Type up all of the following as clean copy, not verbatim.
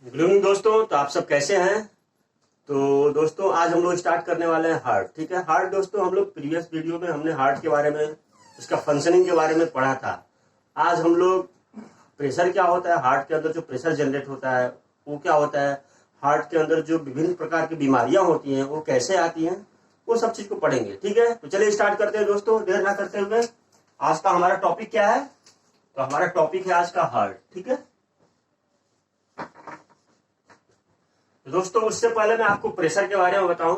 Good evening दोस्तों। तो आप सब कैसे हैं? तो दोस्तों आज हम लोग स्टार्ट करने वाले हैं हार्ट। ठीक है, हार्ट दोस्तों हम लोग प्रीवियस वीडियो में हमने हार्ट के बारे में, उसका फंक्शनिंग के बारे में पढ़ा था। आज हम लोग प्रेशर क्या होता है, हार्ट के अंदर जो प्रेशर जनरेट होता है वो क्या होता है, हार्ट के अंदर जो विभिन्न प्रकार की बीमारियां होती हैं वो कैसे आती हैं, वो सब चीज को पढ़ेंगे। ठीक है, तो चलिए स्टार्ट करते हैं दोस्तों, देर ना करते हुए। आज का हमारा टॉपिक क्या है? तो हमारा टॉपिक है आज का हार्ट। ठीक है, तो दोस्तों उससे पहले मैं आपको प्रेशर के बारे में बताऊं।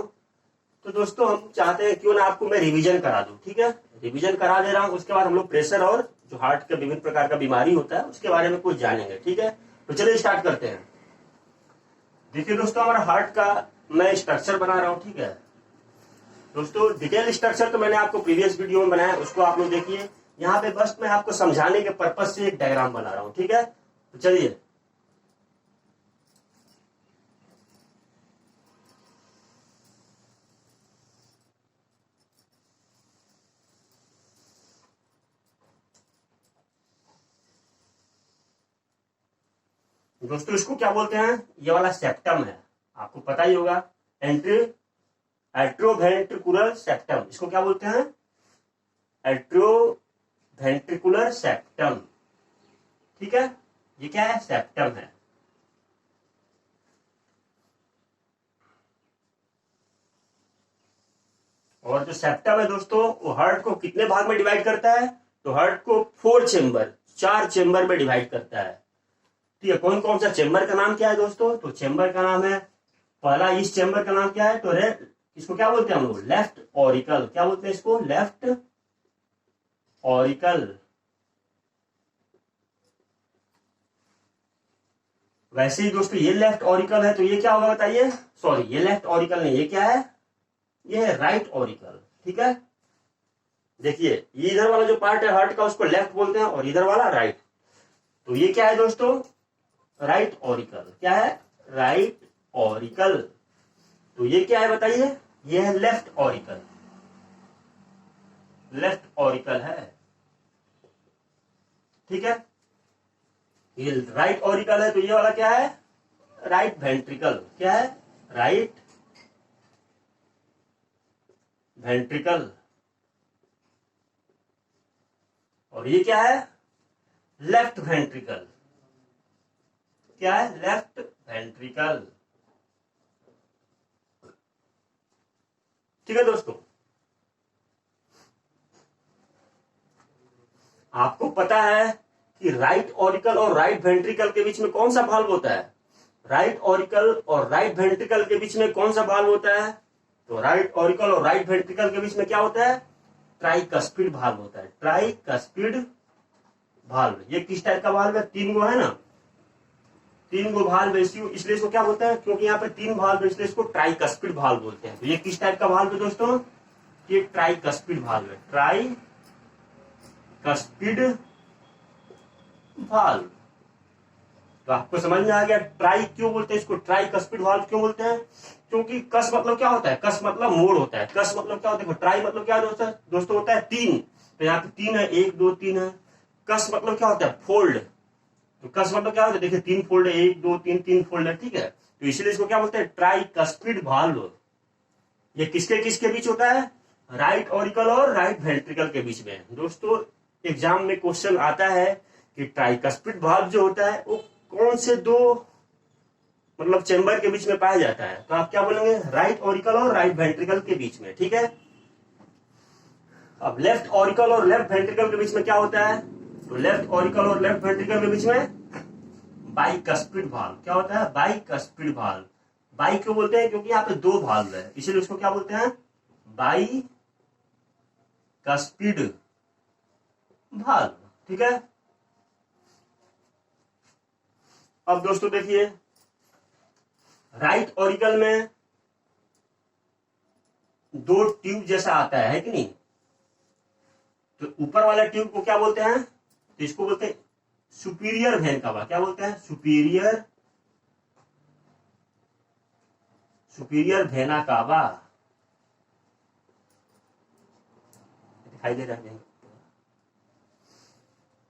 तो दोस्तों हम चाहते हैं क्यों ना आपको मैं रिवीजन करा दूं। ठीक है, रिवीजन करा दे रहा हूं, उसके बाद हम लोग प्रेशर और जो हार्ट के विभिन्न प्रकार का बीमारी होता है उसके बारे में कुछ जानेंगे। ठीक है, तो चलिए स्टार्ट करते हैं। देखिए दोस्तों, हमारा हार्ट का मैं स्ट्रक्चर बना रहा हूं। ठीक है दोस्तों, डिटेल स्ट्रक्चर तो मैंने आपको प्रीवियस वीडियो में बनाया, उसको आप लोग देखिए। यहाँ पे बस मैं आपको समझाने के पर्पज से एक डायग्राम बना रहा हूँ। ठीक है, तो चलिए। दोस्तों इसको क्या बोलते हैं? ये वाला सेप्टम है, आपको पता ही होगा। एंट्री एट्रोवेंट्रिकुलर सेप्टम, इसको क्या बोलते हैं? एट्रोवेंट्रिकुलर सेप्टम। ठीक है, ये क्या है? सेप्टम है। और जो सेप्टम है दोस्तों, वो हार्ट को कितने भाग में डिवाइड करता है? तो हार्ट को 4 चेम्बर, 4 चेम्बर में डिवाइड करता है। ठीक है, कौन कौन सा चेम्बर का नाम क्या है दोस्तों? तो चेम्बर का नाम है, पहला इस चेम्बर का नाम क्या है? तो इसको क्या बोलते हैं हम लोग? Left auricle. क्या बोलते हैं इसको? Left auricle. वैसे ही दोस्तों ये लेफ्ट ऑरिकल है, तो ये क्या होगा बताइए? सॉरी, ये लेफ्ट ऑरिकल नहीं, ये क्या है? ये है राइट ऑरिकल। ठीक है, देखिए ये इधर वाला जो पार्ट है हार्ट का उसको लेफ्ट बोलते हैं और इधर वाला राइट। तो ये क्या है दोस्तों? Right auricle. क्या है? Right auricle. तो ये क्या है बताइए? ये है लेफ्ट ऑरिकल। लेफ्ट ऑरिकल है। ठीक है, ये राइट ऑरिकल है, तो ये वाला क्या है? Right ventricle. क्या है? Right ventricle. और ये क्या है? Left ventricle. क्या है? Left ventricle. ठीक है दोस्तों, आपको पता है कि राइट ऑरिकल और राइट वेंट्रिकल के बीच में कौन सा भाल्व होता है? राइट ऑरिकल और राइट वेंट्रिकल के बीच में कौन सा भाल्व होता है? तो राइट ऑरिकल और राइट वेंट्रिकल के बीच में क्या होता है? ट्राइकस्पिड भाल्व होता है। Tricuspid valve. ये किस टाइप का भाल्व है? 3 गो है ना, 3 गो भाल्व, इसलिए इसको क्या बोलते हैं? क्योंकि यहाँ पे 3 भाल्व, इसलिए इसको ट्राइकस्पिड भाल्व बोलते हैं। तो ये किस टाइप का भाल्व है दोस्तों? ये ट्राइकस्पिड भाल्व है। Tricuspid valve. तो आपको समझ में आ गया ट्राई क्यों बोलते हैं इसको? ट्राइकस्पिड भाल्व क्यों बोलते हैं? क्योंकि कस मतलब क्या होता है? कस मतलब मोड़ होता है। कस मतलब क्या होता है? देखो, ट्राई मतलब क्या दोस्तों होता है? 3। तो यहाँ पे 3 है, 1 2 3 है। कस मतलब क्या होता है? फोल्ड। तो कस मतलब क्या होता है? देखिए 3 फोल्ड है, 1 2 3, 3 फोल्ड है। ठीक है, तो इसलिए इसको क्या बोलते हैं? Tricuspid valve. ये किसके किसके बीच होता है? राइट ऑरिकल और राइट वेंट्रिकल के बीच में। दोस्तों एग्जाम में क्वेश्चन आता है कि ट्राइकस्पिड भाल्व जो होता है वो कौन से दो मतलब चेंबर के बीच में पाया जाता है? तो आप क्या बोलेंगे? राइट ऑरिकल और राइट वेंट्रिकल के बीच में। ठीक है, अब लेफ्ट ऑरिकल और लेफ्ट वेंट्रिकल के बीच में क्या होता है? तो लेफ्ट ऑरिकल और लेफ्ट वेंट्रिकल के बीच में बाइकस्पिड भाल्व। क्या होता है? Bicuspid valve. बाई क्यों बोलते हैं? क्योंकि यहाँ पे 2 भाल्व है, इसीलिए उसको क्या बोलते हैं? Bicuspid valve. ठीक है, अब दोस्तों देखिए राइट ऑरिकल में 2 ट्यूब जैसा आता है कि नहीं? तो ऊपर वाला ट्यूब को क्या बोलते हैं? तो इसको बोलते हैं सुपीरियर वेन कावा। क्या बोलते हैं? Superior vena cava. दिखाई दे रहा है?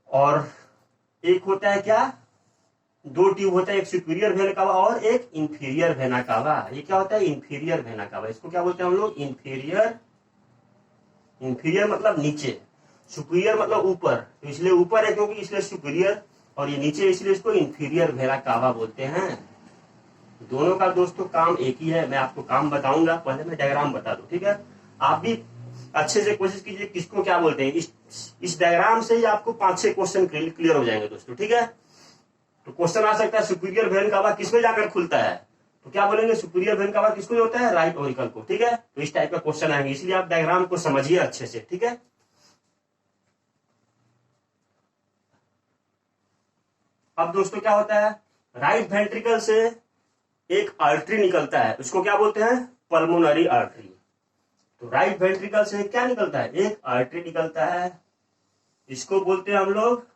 और एक होता है क्या? दो ट्यूब होता है, एक सुपीरियर वेना कावा और एक इंफीरियर वेना कावा। ये क्या होता है? Inferior vena cava. इसको क्या बोलते हैं हम लोग? इंफीरियर। इंफीरियर मतलब नीचे, सुपीरियर मतलब ऊपर, तो इसलिए ऊपर है क्योंकि इसलिए सुपीरियर, और ये नीचे इसलिए इसको इंफीरियर वेना कावा बोलते हैं। दोनों का दोस्तों काम एक ही है। मैं आपको काम बताऊंगा, पहले मैं डायग्राम बता दूं, ठीक है? आप भी अच्छे से कोशिश कीजिए किसको क्या बोलते हैं। इस डायग्राम से ही आपको 5-6 क्वेश्चन क्लियर हो जाएंगे दोस्तों, ठीक है? तो क्वेश्चन आ सकता है सुपीरियर वेन कावा किसमें जाकर खुलता है, तो क्या बोलेंगे? सुपीरियर वेन कावा किसको होता है? राइट ऑरिकल को, ठीक है? तो इस टाइप का क्वेश्चन आएंगे, इसलिए आप डायग्राम को समझिए अच्छे से, ठीक है? अब दोस्तों क्या होता है? राइट वेंट्रिकल से एक आर्टरी निकलता है, उसको क्या बोलते हैं? Pulmonary artery. तो राइट वेंट्रिकल से क्या निकलता है? एक आर्टरी निकलता है, इसको बोलते हैं हम लोग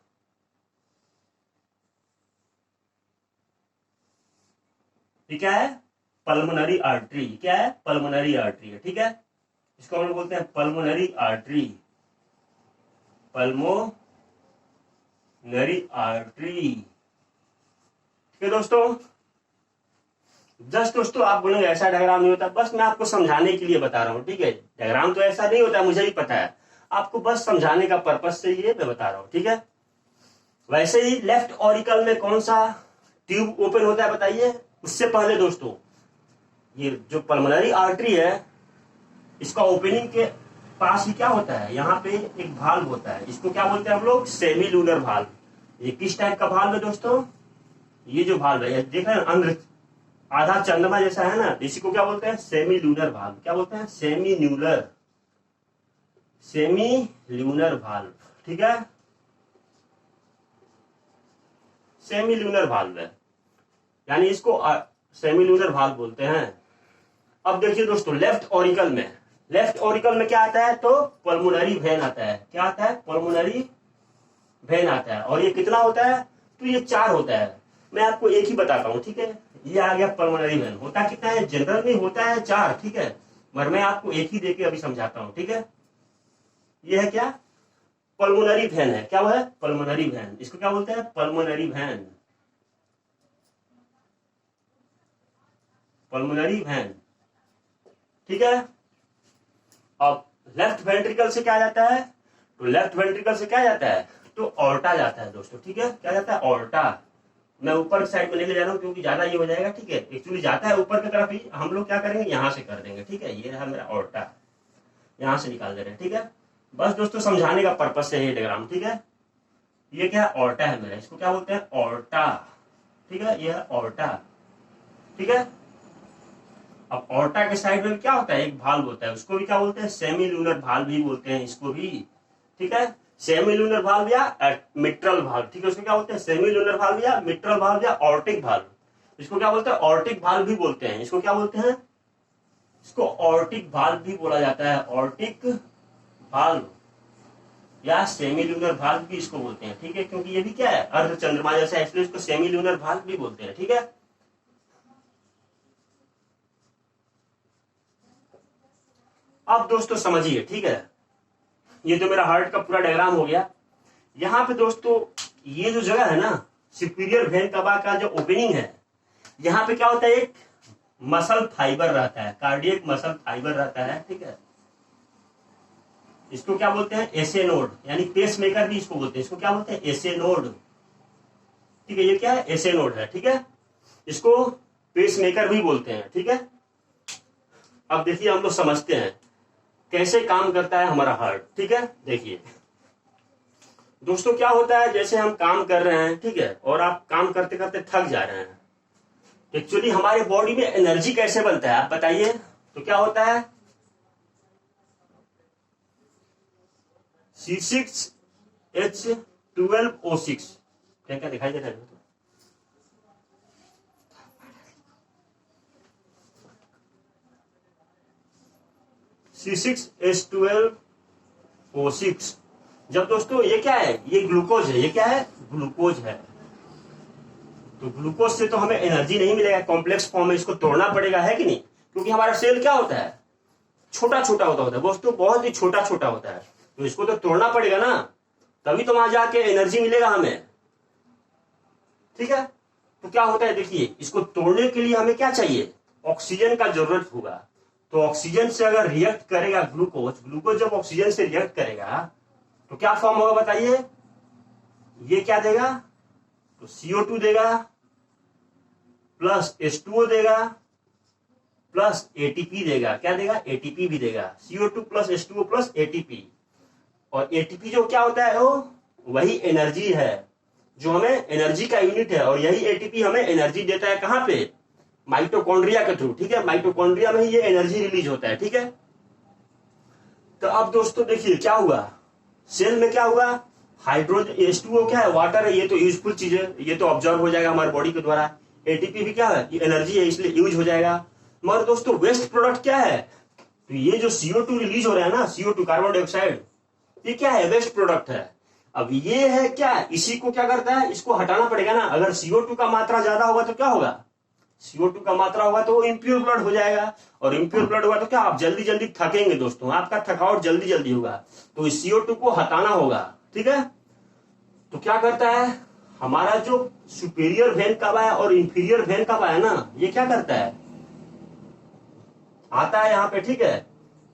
क्या है? Pulmonary artery. क्या है? पल्मोनरी आर्टरी है, ठीक है? इसको हम लोग बोलते हैं पल्मोनरी आर्टरी। पल्मोनरी आर्टरी, ठीक है दोस्तों? जस्ट दोस्तों आप बोलेंगे ऐसा डायग्राम नहीं होता, बस मैं आपको समझाने के लिए बता रहा हूं, ठीक है? डायग्राम तो ऐसा नहीं होता, मुझे भी पता है, आपको बस समझाने का पर्पज से ये मैं बता रहा हूं, ठीक है? वैसे ही लेफ्ट ऑरिकल में कौन सा ट्यूब ओपन होता है बताइए? उससे पहले दोस्तों ये जो पल्मोनरी आर्टरी है, इसका ओपनिंग के पास ही क्या होता है? यहाँ पे एक भाल्व होता है, इसको क्या बोलते हैं हम लोग? Semi lunar valve. ये किस टाइप का भाल्व है दोस्तों? ये जो भाल्व है, देख रहे हैं अंदर आधा चंद्रमा जैसा है ना, इसी को क्या बोलते हैं? Semi lunar valve. क्या बोलते हैं? सेमी ल्यूनर भाल्व, ठीक है? सेमी लूनर भाल्व है, यानी इसको सेमी लूनर भाल्व बोलते हैं। अब देखिए दोस्तों लेफ्ट ऑरिकल में क्या आता है? तो पल्मोनरी वेन आता है। क्या आता है? पल्मोनरी वेन आता है। और ये कितना होता है? तो ये 4 होता है। मैं आपको एक ही बताता हूं, ठीक है? ये आ गया पल्मोनरी वेन। होता कितना है? जनरल में होता है 4, ठीक है? मगर मैं आपको एक ही देके अभी समझाता हूं, ठीक है? ये है क्या? पल्मोनरी वेन है। क्या वो है? Pulmonary vein. इसको क्या बोलते हैं? Pulmonary vein. पल्मोनरी वेन, ठीक है? अब लेफ्ट वेंट्रिकल से क्या जाता है? तो लेफ्ट वेंट्रिकल से क्या जाता है? तो ऑर्टा जाता है दोस्तों, ठीक है? क्या जाता है? ऑर्टा। मैं ऊपर साइड में लेके जा रहा हूं क्योंकि ज्यादा ये हो जाएगा, ठीक है? एक्चुअली जाता है ऊपर की तरफ ही, हम लोग क्या करेंगे? यहां से कर देंगे, ठीक है? ये रहा मेरा ऑर्टा, यहां से निकाल दे रहे हैं, ठीक है? बस दोस्तों समझाने का पर्पज से ये डायग्राम, ठीक है? ये क्या है? ऑर्टा है मेरा, इसको क्या बोलते हैं? ऑर्टा, ठीक है? ये है ऑर्टा, ठीक है? अब ऑर्टा के साइड में क्या होता है? एक भाल्व होता है, उसको भी क्या बोलते हैं? सेमी लूनर भाल्व भी बोलते हैं इसको भी, ठीक है? सेमी लूनर भाल्व या मिट्रल भाल्व, ठीक है? उसको क्या बोलते हैं? सेमी लूनर भाल्व या मिट्रल भाल्व या ऑर्टिक भाल्व। इसको क्या बोलते हैं? ऑर्टिक भाल्व भी बोलते हैं। इसको क्या बोलते हैं? इसको ऑर्टिक भाल्व भी बोला जाता है। ऑर्टिक भाल्व या सेमी लूनर भाल्व भी इसको बोलते हैं, ठीक है? क्योंकि ये भी क्या है? अर्ध चंद्रमा जैसा है, इसलिए इसको सेमी लूनर भाल्व भी बोलते हैं, ठीक है? अब दोस्तों समझिए, ठीक है? ये जो मेरा हार्ट का पूरा डायग्राम हो गया, यहां पे दोस्तों ये जो जगह है ना, सुपीरियर वेन कवा का जो ओपनिंग है, यहां पे क्या होता है? एक मसल फाइबर रहता है, कार्डियक मसल फाइबर रहता है, ठीक है? इसको क्या बोलते हैं? एसे नोड, यानी पेस मेकर भी इसको बोलते हैं। इसको क्या बोलते हैं? एसे नोड, ठीक है? ये क्या है? एसे नोड है, ठीक है? इसको पेस मेकर भी बोलते हैं, ठीक है? अब देखिए हम लोग समझते हैं कैसे काम करता है हमारा हार्ट, ठीक है? देखिए दोस्तों क्या होता है, जैसे हम काम कर रहे हैं, ठीक है? और आप काम करते करते थक जा रहे हैं, एक्चुअली हमारे बॉडी में एनर्जी कैसे बनता है आप बताइए? तो क्या होता है? C6H12O6, क्या क्या दिखाई दे रहा है? C6H12O6। जब दोस्तों ये क्या है? ये ग्लूकोज है। ये क्या है? ग्लूकोज है। तो ग्लूकोज से तो हमें एनर्जी नहीं मिलेगा, कॉम्प्लेक्स फॉर्म में इसको तोड़ना पड़ेगा, है कि नहीं? क्योंकि हमारा सेल क्या होता है? छोटा छोटा होता है दोस्तों, बहुत ही छोटा छोटा होता है, तो इसको तो तोड़ना पड़ेगा ना, तभी तो वहां जाके एनर्जी मिलेगा हमें, ठीक है? तो क्या होता है, देखिए इसको तोड़ने के लिए हमें क्या चाहिए, ऑक्सीजन का जरूरत होगा। तो ऑक्सीजन से अगर रिएक्ट करेगा ग्लूकोज, ग्लूकोज जब ऑक्सीजन से रिएक्ट करेगा तो क्या फॉर्म होगा बताइए, ये क्या देगा, तो CO2 देगा प्लस H2O देगा प्लस ATP देगा। क्या देगा, ATP भी देगा। CO2 plus H2O plus ATP। और ATP जो क्या होता है, वो वही एनर्जी है, जो हमें एनर्जी का यूनिट है। और यही ATP हमें एनर्जी देता है, कहां पे, माइटोकॉन्ड्रिया के थ्रू। ठीक है, माइटोकॉन्ड्रिया में ही ये एनर्जी रिलीज होता है। ठीक है, तो अब दोस्तों देखिए क्या हुआ, सेल में क्या हुआ, हाइड्रोजन H2O क्या है, वाटर है, ये तो यूजफुल चीज है, ये तो ऑब्जर्व हो जाएगा हमारे बॉडी के द्वारा। ATP भी क्या है, एनर्जी है, इसलिए यूज हो जाएगा। मगर दोस्तों वेस्ट प्रोडक्ट क्या है, तो ये जो CO2 रिलीज हो रहा है ना, CO2 कार्बन डाइऑक्साइड, ये क्या है, वेस्ट प्रोडक्ट है। अब ये है क्या, इसी को क्या करता है, इसको हटाना पड़ेगा ना। अगर CO2 का मात्रा ज्यादा होगा तो क्या होगा, CO2 का मात्रा होगा तो वो इम्प्योर ब्लड हो जाएगा। और इम्प्योर ब्लड होगा तो क्या, आप जल्दी जल्दी थकेंगे दोस्तों, आपका थकावट जल्दी जल्दी होगा। तो इस CO2 को हटाना होगा। ठीक है, तो क्या करता है, हमारा जो सुपीरियर वेन कवा है और इंफीरियर वेन कवा है ना, ये क्या करता है, आता है यहाँ पे। ठीक है,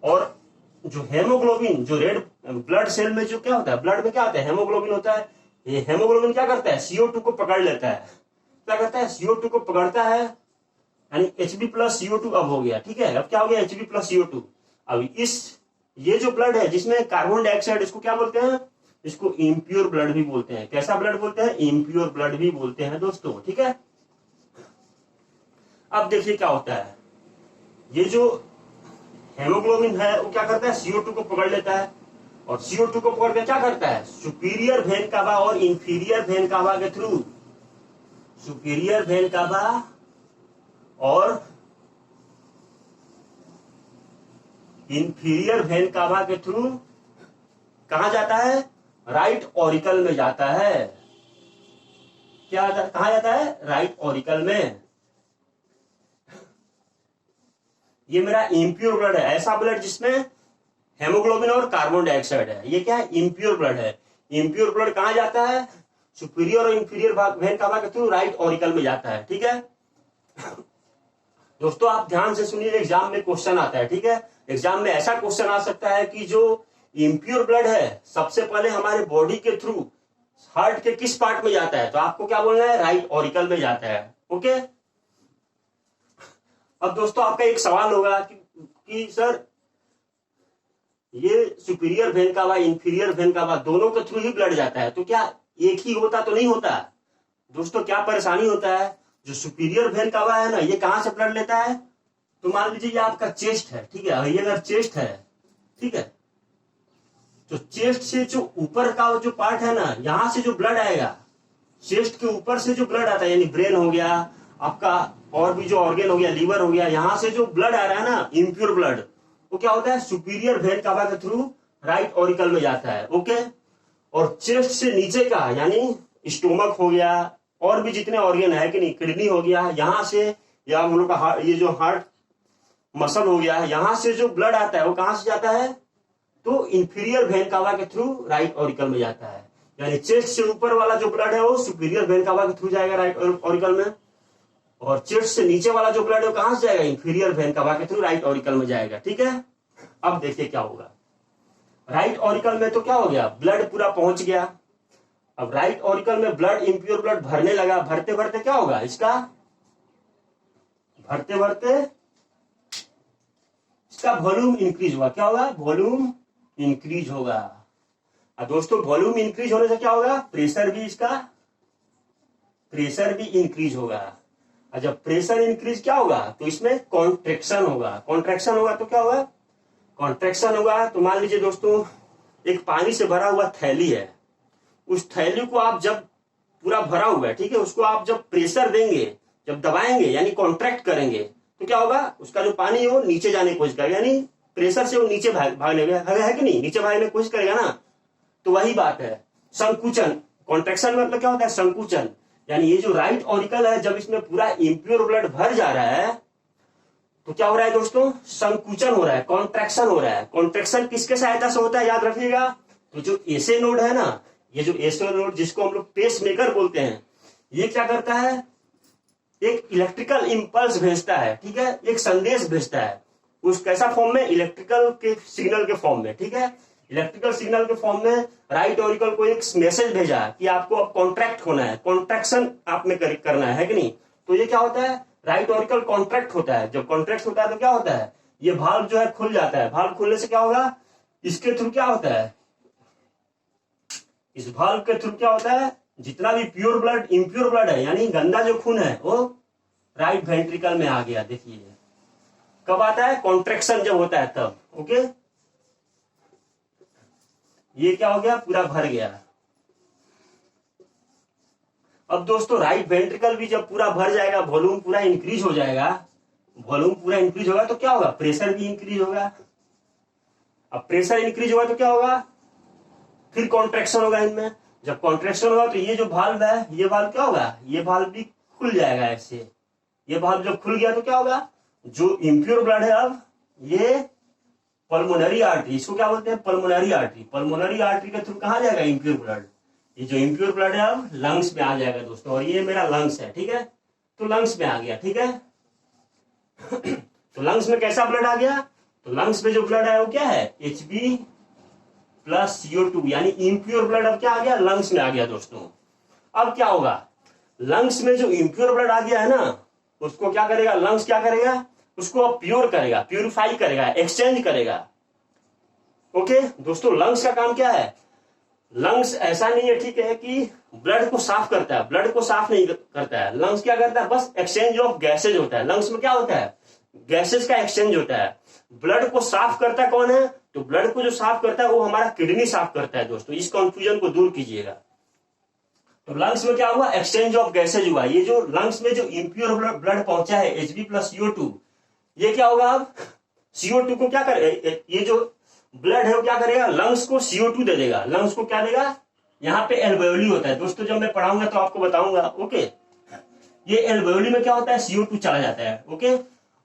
और जो हेमोग्लोबिन, जो रेड ब्लड सेल में जो क्या होता है, ब्लड में क्या होता है, हेमोग्लोबिन होता है। ये हेमोग्लोबिन क्या करता है, CO2 को पकड़ लेता है। क्या करता है, CO2 को पकड़ता है, यानी Hb प्लस CO2 अब हो गया। ठीक है, अब क्या हो गया, Hb प्लस CO2। अब ये जो ब्लड है जिसमें कार्बन डाइऑक्साइड, इसको क्या बोलते हैं, इसको इम्प्योर ब्लड भी बोलते हैं। कैसा ब्लड बोलते हैं, इम्प्योर ब्लड भी बोलते हैं दोस्तों। ठीक है, अब देखिए क्या होता है, ये जो हेमोग्लोबिन है वो क्या करता है, CO2 को पकड़ लेता है। और CO2 को पकड़ के क्या करता है, सुपीरियर वेन कावा और इंफीरियर वेन कावा के थ्रू, सुपीरियर वेन कावा और इंफीरियर वेन कावा के थ्रू कहां जाता है, राइट ऑरिकल में जाता है। क्या कहां जाता है, राइट ऑरिकल में। ये मेरा इम्प्योर ब्लड है, ऐसा ब्लड जिसमें हेमोग्लोबिन और कार्बन डाइऑक्साइड है, ये क्या है, इम्प्योर ब्लड है। इम्प्योर ब्लड कहां जाता है, सुपीरियर और इंफीरियर वेन कावा के थ्रू राइट ऑरिकल में जाता है। ठीक है दोस्तों, आप ध्यान से सुनिए, एग्जाम में क्वेश्चन आता है। ठीक है, एग्जाम में ऐसा क्वेश्चन आ सकता है कि जो इम्प्योर ब्लड है सबसे पहले हमारे बॉडी के थ्रू हार्ट के किस पार्ट में जाता है, तो आपको क्या बोलना है, राइट ऑरिकल में जाता है। ओके, अब दोस्तों आपका एक सवाल होगा कि सर ये सुपीरियर वेन कावा इंफीरियर वेन कावा दोनों के थ्रू ही ब्लड जाता है, तो क्या एक ही होता तो नहीं होता। दोस्तों क्या परेशानी होता है, जो सुपीरियर वेन कावा है ना, ये कहां से ब्लड लेता है, तो मान लीजिए ये आपका चेस्ट है। ठीक है, ये अगर चेस्ट है, ठीक है, तो चेस्ट से जो ऊपर का जो पार्ट है ना, यहां से जो ब्लड आएगा, चेस्ट के ऊपर से जो ब्लड आता है, यानी ब्रेन हो गया आपका, और भी जो ऑर्गन हो गया, लीवर हो गया, यहां से जो ब्लड आ रहा है ना, इम्प्योर ब्लड, वो क्या होता है, सुपीरियर वेन कावा के थ्रू राइट ऑरिकल में जाता है। ओके, और चेस्ट से नीचे का, यानी स्टोमक हो गया, और भी जितने ऑर्गन है कि नहीं, किडनी हो गया, यहां से, या हम लोग का ये जो हार्ट मसल हो गया, यहां से जो ब्लड आता है वो कहां से जाता है, तो इंफीरियर वेन कावा के थ्रू राइट ऑरिकल में जाता है। यानी चेस्ट से ऊपर वाला जो ब्लड है वो सुपीरियर वेन कावा के थ्रू जाएगा राइट ऑरिकल में, और चेस्ट से नीचे वाला जो ब्लड है वो कहां से जाएगा, इंफीरियर वेन कावा के थ्रू राइट ऑरिकल में जाएगा। ठीक है, अब देखिए क्या होगा, राइट ऑरिकल में तो क्या हो गया, ब्लड पूरा पहुंच गया। अब राइट ऑरिकल में ब्लड, इम्प्योर ब्लड भरने लगा, भरते भरते क्या होगा, इसका भरते भरते इसका वॉल्यूम इंक्रीज होगा। क्या होगा, वॉल्यूम इंक्रीज होगा। और दोस्तों वॉल्यूम इंक्रीज होने से क्या होगा, प्रेशर भी इंक्रीज होगा। और जब प्रेशर इंक्रीज क्या होगा, तो इसमें कॉन्ट्रैक्शन होगा। कॉन्ट्रैक्शन होगा तो क्या होगा, कॉन्ट्रैक्शन होगा। तो मान लीजिए दोस्तों एक पानी से भरा हुआ थैली है, उस थैली को आप जब पूरा भरा हुआ है, ठीक है, उसको आप जब प्रेशर देंगे, जब दबाएंगे, यानी कॉन्ट्रैक्ट करेंगे, तो क्या होगा, उसका जो पानी है वो नीचे जाने की कोशिश करेगा, यानी प्रेशर से वो नीचे भागने है कि नहीं, नीचे भागने की कोशिश करेगा ना। तो वही बात है संकुचन। कॉन्ट्रैक्शन मतलब क्या होता है, संकुचन। यानी ये जो राइट ऑरिकल है, जब इसमें पूरा इम्प्योर ब्लड भर जा रहा है तो क्या हो रहा है दोस्तों, संकुचन हो रहा है, कॉन्ट्रैक्शन हो रहा है। कॉन्ट्रैक्शन किसके सहायता से होता है, याद रखिएगा, तो जो एसे नोड है ना, ये जो एसे नोड जिसको हम लोग पेस मेकर बोलते हैं, ये क्या करता है, एक इलेक्ट्रिकल इंपल्स भेजता है, ठीक है, एक संदेश भेजता है। उस कैसा फॉर्म में? इलेक्ट्रिकल के सिग्नल के फॉर्म में, ठीक है। इलेक्ट्रिकल सिग्नल के फॉर्म में राइट ऑरिकल को एक मैसेज भेजा कि आपको अब कॉन्ट्रैक्ट होना है, कॉन्ट्रैक्शन आप में करना है कि नहीं। तो ये क्या होता है? राइट ऑरिकल कॉन्ट्रैक्ट होता है। जब कॉन्ट्रैक्ट होता है तो क्या होता है? ये भाल्व जो है खुल जाता है। भाल्व खुलने से क्या होगा? इसके थ्रू क्या होता है? इस भाल्व के थ्रू क्या होता है? जितना भी प्योर ब्लड, इम्प्योर ब्लड है, यानी गंदा जो खून है, वो राइट वेंट्रिकल में आ गया। देखिए कब आता है? कॉन्ट्रैक्शन जब होता है तब। ओके, ये क्या हो गया? पूरा भर गया। अब दोस्तों राइट वेंट्रिकल भी जब पूरा भर जाएगा, वॉल्यूम पूरा इंक्रीज हो जाएगा, वॉल्यूम पूरा इंक्रीज होगा तो क्या होगा? प्रेशर भी इंक्रीज होगा। अब प्रेशर इंक्रीज होगा तो क्या होगा? फिर कॉन्ट्रैक्शन होगा इनमें। जब कॉन्ट्रैक्शन होगा तो ये जो वाल्व है, ये वाल्व क्या होगा? ये वाल्व भी खुल जाएगा ऐसे। ये वाल्व जब खुल गया तो क्या होगा? जो इम्प्योर ब्लड है, अब ये पल्मोनरी आर्टरी, इसको क्या बोलते हैं? Pulmonary artery. पल्मोनरी आर्टरी के थ्रू कहां जाएगा? Impure blood. ये जो इम्प्योर ब्लड है अब लंग्स में आ जाएगा दोस्तों, और ये मेरा लंग्स है, ठीक है। तो लंग्स में आ गया, ठीक है। तो लंग्स में कैसा ब्लड आ गया? तो लंग्स में जो ब्लड है वो क्या है? Hb प्लस CO2, यानी इम्प्योर ब्लड अब क्या आ गया? लंग्स में आ गया दोस्तों। अब क्या होगा? लंग्स में जो इम्प्योर ब्लड आ गया है ना, उसको क्या करेगा? लंग्स क्या करेगा? उसको अब प्योर करेगा, प्यूरिफाई करेगा, एक्सचेंज करेगा। ओके दोस्तों, लंग्स का काम क्या है? लंग्स ऐसा नहीं है, ठीक है, कि ब्लड को साफ करता है। ब्लड को साफ नहीं करता है। लंग्स क्या करता है? बस एक्सचेंज ऑफ गैसेज होता है। लंग्स में क्या होता है? गैसेज का एक्सचेंज होता है। ब्लड को साफ करता कौन है? तो ब्लड को जो साफ करता है वो हमारा किडनी साफ करता है दोस्तों। इस कंफ्यूजन को दूर कीजिएगा। तो लंग्स में क्या हुआ? एक्सचेंज ऑफ गैसेज हुआ। ये जो लंग्स में जो इम्प्योर ब्लड पहुंचा है Hb प्लस CO2, ये क्या होगा? अब CO2 को क्या करे? ये जो ब्लड है वो क्या करेगा? लंग्स को CO2 दे देगा। लंग्स को क्या देगा? यहाँ पे एल्वेओली होता है दोस्तों, जब मैं पढ़ाऊंगा तो आपको बताऊंगा। ओके, ये एल्वेओली में क्या होता है? CO2 चला जाता है। ओके,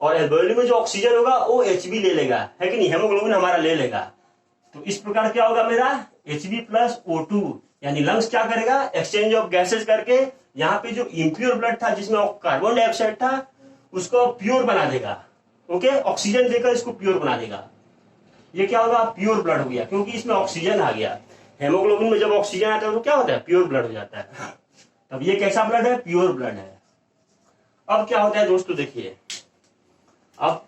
और एल्वेओली में जो ऑक्सीजन होगा वो Hb ले लेगा, है कि नहीं? हेमोग्लोबिन हमारा ले लेगा। तो इस प्रकार क्या होगा मेरा? Hb प्लस O2, यानी लंग्स क्या करेगा? एक्सचेंज ऑफ गैसेज करके यहाँ पे जो इम्प्योर ब्लड था, जिसमें कार्बन डाइऑक्साइड था, उसको प्योर बना देगा। ओके, ऑक्सीजन देकर इसको प्योर बना देगा। ये क्या होगा? प्योर ब्लड हो गया, क्योंकि इसमें ऑक्सीजन आ गया। हेमोग्लोबिन में जब ऑक्सीजन आता है तो क्या होता है? प्योर ब्लड हो जाता है। तब ये कैसा ब्लड है? प्योर ब्लड है। अब क्या होता है दोस्तों, देखिए, अब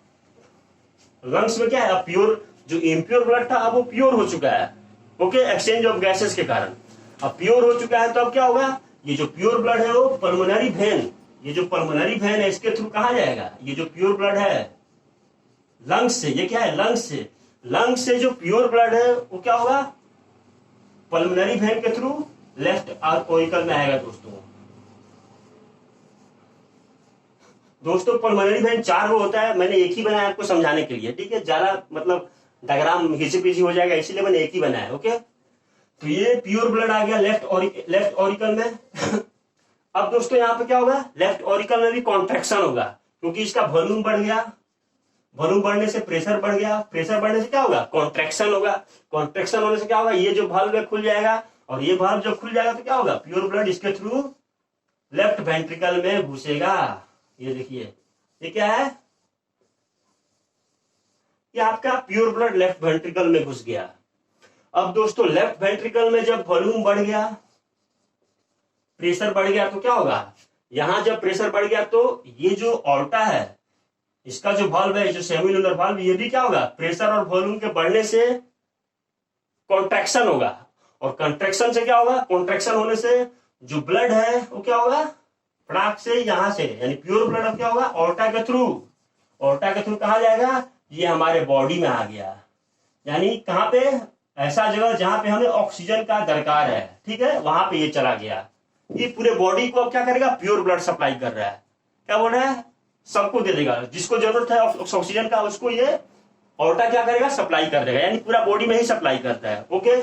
लंग्स में क्या है? अब प्योर, जो इम्प्योर ब्लड था अब वो प्योर हो चुका है। ओके, एक्सचेंज ऑफ गैसेस के कारण अब प्योर हो चुका है। तो अब क्या होगा? ये जो प्योर ब्लड है वो पल्मोनरी वेन, ये जो पल्मोनरी वेन है इसके थ्रू कहां जाएगा? ये जो प्योर ब्लड है लंग्स से, ये क्या है? लंग्स से। लंग्स से जो प्योर ब्लड है वो क्या होगा? पल्मोनरी वेन के थ्रू लेफ्ट ऑरिकल में आएगा दोस्तों पल्मोनरी वेन 4 वो होता है। मैंने एक ही बनाया आपको समझाने के लिए, ठीक है। ज्यादा मतलब डायग्राम घिसी पीछी हो जाएगा, इसीलिए मैंने एक ही बनाया। ओके, तो ये प्योर ब्लड आ गया लेफ्ट ऑरिकल में। अब दोस्तों यहाँ पे क्या होगा? लेफ्ट ऑरिकल में भी कॉन्ट्रैक्शन होगा, क्योंकि इसका वॉल्यूम बढ़ गया। वॉल्यूम बढ़ने से प्रेशर बढ़ गया। प्रेशर बढ़ने से क्या होगा? कॉन्ट्रैक्शन होगा। कॉन्ट्रैक्शन होने से क्या होगा? ये जो वाल्व है खुल जाएगा, और ये वाल्व जब खुल जाएगा तो क्या होगा? प्योर ब्लड इसके थ्रू लेफ्ट वेंट्रिकल में घुसेगा। ये देखिए, ये क्या है? ये आपका प्योर ब्लड लेफ्ट वेंट्रिकल में घुस गया। अब दोस्तों लेफ्ट वेंट्रिकल में जब वॉल्यूम बढ़ गया, प्रेशर बढ़ गया, तो क्या होगा? यहां जब प्रेशर बढ़ गया तो ये जो ऑर्टा है, इसका जो वाल्व है, जो सेमिलुलर वाल्व, ये भी क्या होगा? प्रेशर और वॉल्यूम के बढ़ने से कॉन्ट्रैक्शन होगा। और कॉन्ट्रैक्शन से क्या होगा? कॉन्ट्रैक्शन होने से जो ब्लड है वो क्या होगा? फटाक से यहां से, यानी प्योर ब्लड अब क्या होगा? ऑर्टा के थ्रू कहा जाएगा? ये हमारे बॉडी में आ गया। यानी कहां पे? ऐसा जगह जहां पे हमें ऑक्सीजन का दरकार है, ठीक है, वहां पे ये चला गया। ये पूरे बॉडी को अब क्या करेगा? प्योर ब्लड सप्लाई कर रहा है। क्या बोल रहा है? सबको दे देगा, जिसको जरूरत है ऑक्सीजन का उसको ये ऑर्टा क्या करेगा? सप्लाई कर देगा, यानी पूरा बॉडी में ही सप्लाई करता है। ओके,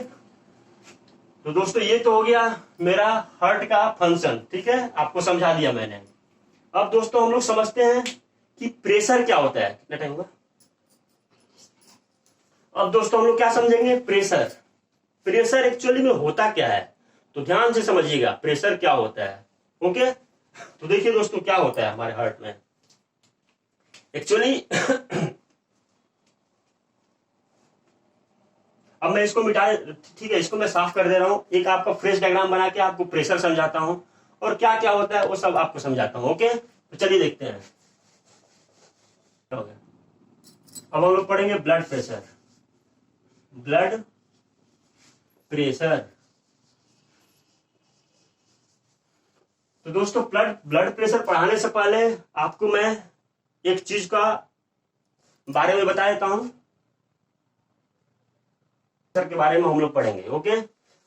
तो दोस्तों ये तो हो गया मेरा हार्ट का फंक्शन, ठीक है, आपको समझा दिया मैंने। अब दोस्तों हम लोग समझते हैं कि प्रेशर क्या होता है। कितना टाइम होगा? अब दोस्तों हम लोग क्या समझेंगे? प्रेशर एक्चुअली में होता क्या है, तो ध्यान से समझिएगा प्रेशर क्या होता है। ओके, तो देखिए दोस्तों क्या होता है हमारे हार्ट में एक्चुअली। अब मैं इसको मिटा, ठीक है, इसको मैं साफ कर दे रहा हूं, एक आपका फ्रेश डायग्राम बना के आपको प्रेशर समझाता हूं और क्या क्या होता है वो सब आपको समझाता हूं। ओके, तो चलिए देखते हैं। अब हम लोग पढ़ेंगे ब्लड प्रेशर। ब्लड प्रेशर, तो दोस्तों ब्लड प्रेशर पढ़ाने से पहले आपको मैं एक चीज का बारे में बता देता हूं, के बारे में हम लोग पढ़ेंगे। ओके,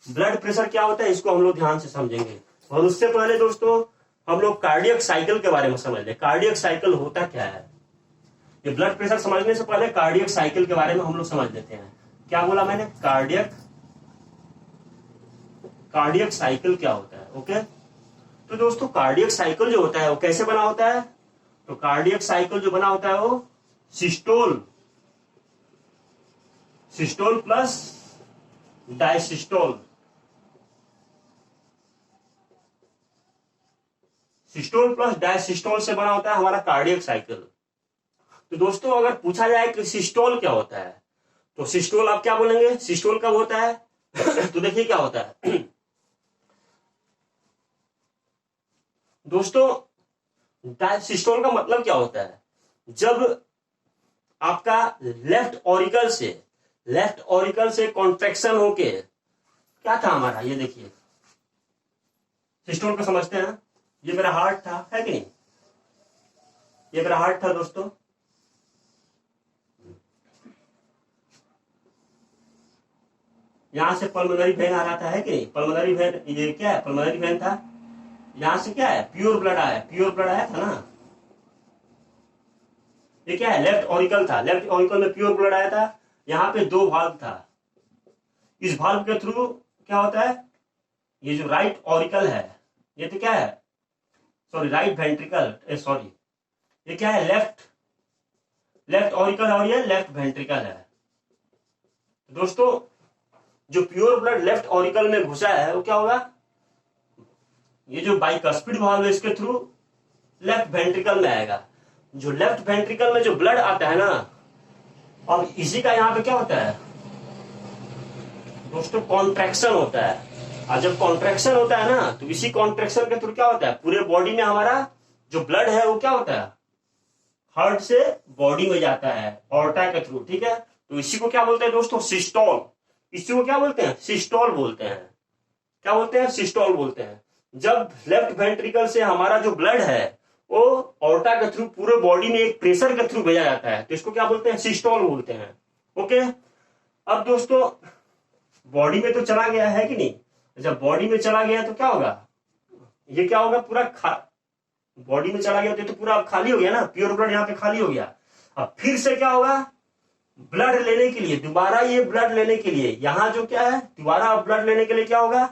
ब्लड प्रेशर क्या होता है इसको हम लोग ध्यान से समझेंगे। और उससे पहले दोस्तों हम लोग कार्डियक साइकिल के बारे में समझ लें। कार्डियक साइकिल होता क्या है, ये ब्लड प्रेशर समझने से पहले कार्डियक साइकिल के बारे में हम लोग समझ लेते हैं। क्या बोला मैंने, कार्डियक साइकिल क्या होता है। ओके, तो दोस्तों कार्डियक साइकिल जो होता है वो कैसे बना होता है, तो कार्डियक साइकिल जो बना होता है वो सिस्टोल प्लस डायसिस्टोल, सिस्टोल प्लस डायसिस्टोल से बना होता है हमारा कार्डियक साइकिल। तो दोस्तों अगर पूछा जाए कि सिस्टोल क्या होता है, तो सिस्टोल आप क्या बोलेंगे, सिस्टोल कब होता है तो देखिए क्या होता है दोस्तों, डायसिस्टोल का मतलब क्या होता है, जब आपका लेफ्ट ऑरिकल से कॉन्ट्रैक्शन होके, क्या था हमारा, ये देखिए सिस्टोल को समझते हैं, ये मेरा हार्ट था, है कि नहीं, ये मेरा हार्ट था दोस्तों, यहां से पल्मोनरी वेन आ रहा था, है कि नहीं, पल्मोनरी वेन, ये क्या है, पल्मोनरी वेन था, यहां से क्या है, प्योर ब्लड आया था ना, ये क्या है, लेफ्ट ऑरिकल था, लेफ्ट ऑरिकल में प्योर ब्लड आया था, यहां पे 2 वाल्व था, इस वाल्व के थ्रू क्या होता है, ये जो राइट ऑरिकल है, ये तो क्या है, सॉरी राइट वेंट्रिकल, सॉरी ये क्या है, लेफ्ट ऑरिकल और ये लेफ्ट वेंट्रिकल है। दोस्तों जो प्योर ब्लड लेफ्ट ऑरिकल में घुसा है वो क्या होगा, ये जो बाइकस्पिड वाल्व है इसके थ्रू लेफ्ट वेंट्रिकल में आएगा। जो लेफ्ट वेंट्रिकल में जो ब्लड आता है ना, और इसी का यहाँ पे क्या होता है दोस्तों, कॉन्ट्रैक्शन होता है, और जब कॉन्ट्रैक्शन होता है ना तो इसी कॉन्ट्रैक्शन के थ्रू क्या होता है, पूरे बॉडी में हमारा जो ब्लड है वो क्या होता है, हार्ट से बॉडी में जाता है ऑर्टा के थ्रू, ठीक है, तो इसी को क्या बोलते हैं दोस्तों, सिस्टोल, इसी को क्या बोलते हैं, सिस्टोल बोलते हैं, क्या बोलते हैं, सिस्टोल बोलते हैं। जब लेफ्ट वेंट्रिकल से हमारा जो ब्लड है वो ऑर्टा के थ्रू पूरे बॉडी में एक प्रेशर के थ्रू भेजा जाता है, तो इसको क्या बोलते हैं, सिस्टोल बोलते हैं। ओके, अब दोस्तों बॉडी में तो चला गया है कि नहीं, जब बॉडी में चला गया तो क्या होगा, ये क्या होगा, पूरा बॉडी में चला गया तो पूरा खाली हो गया ना, प्योर ब्लड यहाँ पे खाली हो गया। अब फिर से क्या होगा, ब्लड लेने के लिए दोबारा, ये ब्लड लेने के लिए यहाँ जो क्या है, दोबारा ब्लड लेने के लिए क्या होगा,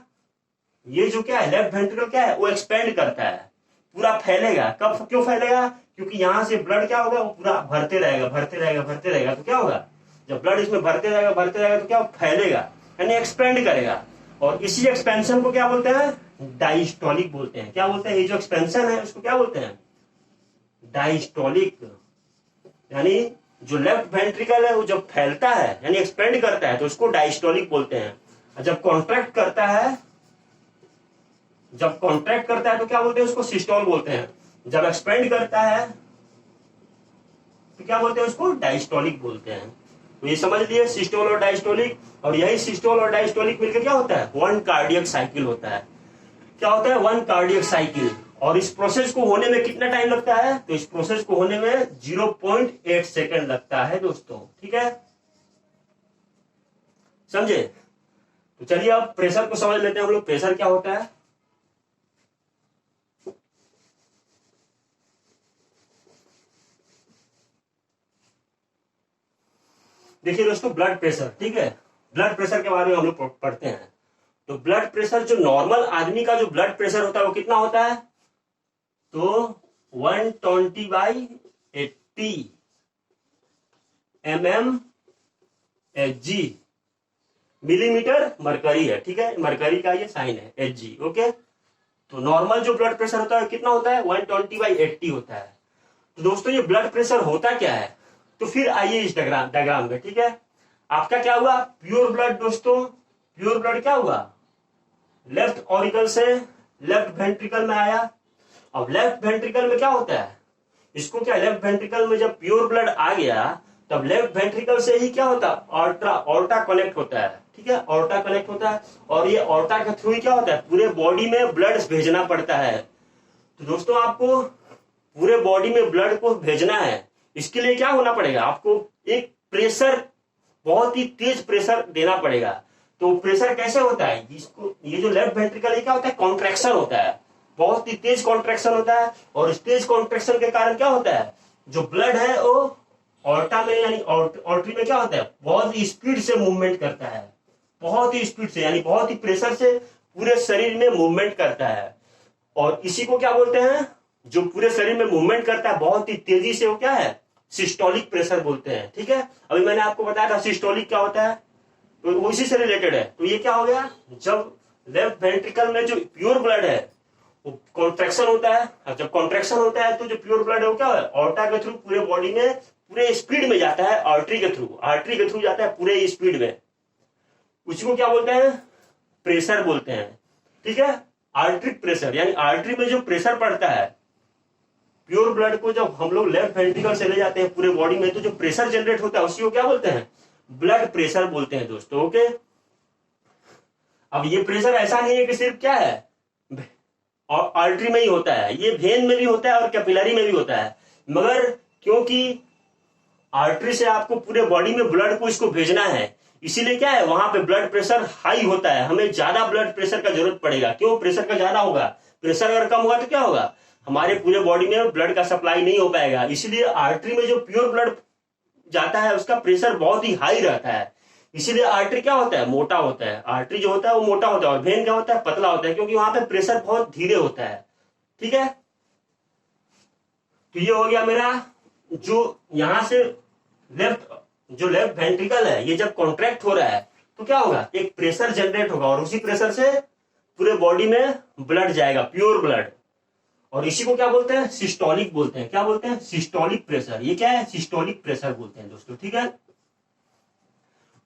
ये जो क्या है लेफ्ट वेंट्रिकल क्या है वो एक्सपेंड करता है, पूरा फैलेगा। कब, क्यों फैलेगा, क्योंकि यहां से ब्लड क्या होगा, वो पूरा भरते रहेगा, तो क्या होगा, जब ब्लड इसमें भरते रहेगा तो क्या फैलेगा, यानी एक्सपेंड करेगा, और इसी एक्सपेंशन को क्या बोलते हैं, डायस्टोलिक बोलते हैं। क्या बोलते हैं, ये जो एक्सपेंशन है उसको क्या बोलते हैं, डायस्टोलिक, यानी जो लेफ्ट वेंट्रिकल है वो जब फैलता है यानी एक्सपेंड करता है तो उसको डायस्टोलिक बोलते हैं। जब कॉन्ट्रैक्ट करता है तो क्या बोलते हैं, उसको सिस्टोल बोलते हैं। जब एक्सपेंड करता है तो क्या बोलते हैं, उसको डायस्टोलिक बोलते हैं। तो ये समझ लिए सिस्टोल और डायस्टोलिक, और यही सिस्टोल और डायस्टोलिक मिलकर क्या होता है, 1 कार्डियक साइकिल होता है। क्या होता है, 1 कार्डियक साइकिल। और इस प्रोसेस को होने में कितना टाइम लगता है, तो इस प्रोसेस को होने में 0.8 सेकेंड लगता है दोस्तों, ठीक है, समझे। तो चलिए अब प्रेशर को समझ लेते हैं हम लोग, प्रेशर क्या होता है। देखिए दोस्तों ब्लड प्रेशर, ठीक है, ब्लड प्रेशर के बारे में हम लोग पढ़ते हैं। तो ब्लड प्रेशर जो नॉर्मल आदमी का जो ब्लड प्रेशर होता है वो कितना होता है, तो 120/80 mmHg, मिलीमीटर मरकरी है, ठीक है, मरकरी का ये साइन है Hg। ओके, तो नॉर्मल जो ब्लड प्रेशर होता है कितना होता है 120/80 होता है। तो दोस्तों ये ब्लड प्रेशर होता क्या है, तो फिर आइए इस डायग्राम में, ठीक है। आपका क्या हुआ, प्योर ब्लड दोस्तों, प्योर ब्लड क्या हुआ, लेफ्ट ऑरिकल से लेफ्ट वेंट्रिकल में आया। अब लेफ्ट वेंट्रिकल में क्या होता है, इसको क्या, लेफ्ट वेंट्रिकल में जब प्योर ब्लड आ गया तब लेफ्ट वेंट्रिकल से ही क्या होता है, ऑर्टा कनेक्ट होता है, ठीक है, ऑर्टा कनेक्ट होता है। और ये ऑर्टा के थ्रू ही क्या होता है, पूरे बॉडी में ब्लड भेजना पड़ता है। तो दोस्तों आपको पूरे बॉडी में ब्लड को भेजना है, इसके लिए क्या होना पड़ेगा, आपको एक प्रेशर, बहुत ही तेज प्रेशर देना पड़ेगा। तो प्रेशर कैसे होता है, इसको, ये जो लेफ्ट वेंट्रिकल क्या होता है, कॉन्ट्रैक्शन होता है, बहुत ही तेज कॉन्ट्रैक्शन होता है। और इस तेज कॉन्ट्रैक्शन के कारण क्या होता है, जो ब्लड है वो ऑर्टा में यानी ऑर्टरी में क्या होता है, बहुत ही स्पीड से मूवमेंट करता है, बहुत ही स्पीड से यानी बहुत ही प्रेशर से पूरे शरीर में मूवमेंट करता है। और इसी को क्या बोलते हैं, जो पूरे शरीर में मूवमेंट करता है बहुत ही तेजी से, वो क्या है, सिस्टोलिक प्रेशर बोलते हैं, ठीक है। अभी मैंने आपको बताया था सिस्टोलिक क्या होता है, तो वो इसी से रिलेटेड है। तो ये क्या हो गया, जब लेफ्ट वेंट्रिकल में जो प्योर ब्लड है वो कॉन्ट्रैक्शन होता है, और जब कॉन्ट्रैक्शन होता है तो जो प्योर ब्लड है वो क्या है, ऑर्टा के थ्रू पूरे बॉडी में पूरे स्पीड में जाता है, आर्टरी के थ्रू जाता है पूरे स्पीड में। उसी को क्या बोलते हैं, प्रेशर बोलते हैं, ठीक है। आर्टरिक प्रेशर यानी आर्टरी में जो प्रेशर पड़ता है प्योर ब्लड को, जब हम लोग लेफ्ट वेंट्रिकल से ले जाते हैं पूरे बॉडी में, तो जो प्रेशर जनरेट होता है उसी को क्या बोलते हैं, ब्लड प्रेशर बोलते हैं दोस्तों, ओके। अब ये प्रेशर ऐसा नहीं है कि सिर्फ क्या है आर्टरी में ही होता है, ये वेन में भी होता है और कैपिलरी में भी होता है, मगर क्योंकि आर्टरी से आपको पूरे बॉडी में ब्लड को इसको भेजना है, इसीलिए क्या है वहां पे ब्लड प्रेशर हाई होता है, हमें ज्यादा ब्लड प्रेशर का जरूरत पड़ेगा। क्यों, प्रेशर का ज्यादा होगा, प्रेशर अगर कम होगा तो क्या होगा, हमारे पूरे बॉडी में ब्लड का सप्लाई नहीं हो पाएगा। इसलिए आर्टरी में जो प्योर ब्लड जाता है उसका प्रेशर बहुत ही हाई रहता है, इसीलिए आर्टरी क्या होता है, मोटा होता है। आर्टरी जो होता है वो मोटा होता है और वेन क्या होता है, पतला होता है, क्योंकि वहां पे प्रेशर बहुत धीरे होता है, ठीक है। तो ये हो गया मेरा, जो यहां से जो लेफ्ट वेंट्रिकल है ये जब कॉन्ट्रैक्ट हो रहा है तो क्या होगा, एक प्रेशर जनरेट होगा और उसी प्रेशर से पूरे बॉडी में ब्लड जाएगा, प्योर ब्लड। और इसी को क्या बोलते हैं, सिस्टोलिक बोलते हैं। क्या बोलते हैं, सिस्टोलिक प्रेशर। ये क्या है, सिस्टोलिक प्रेशर बोलते हैं दोस्तों, ठीक है।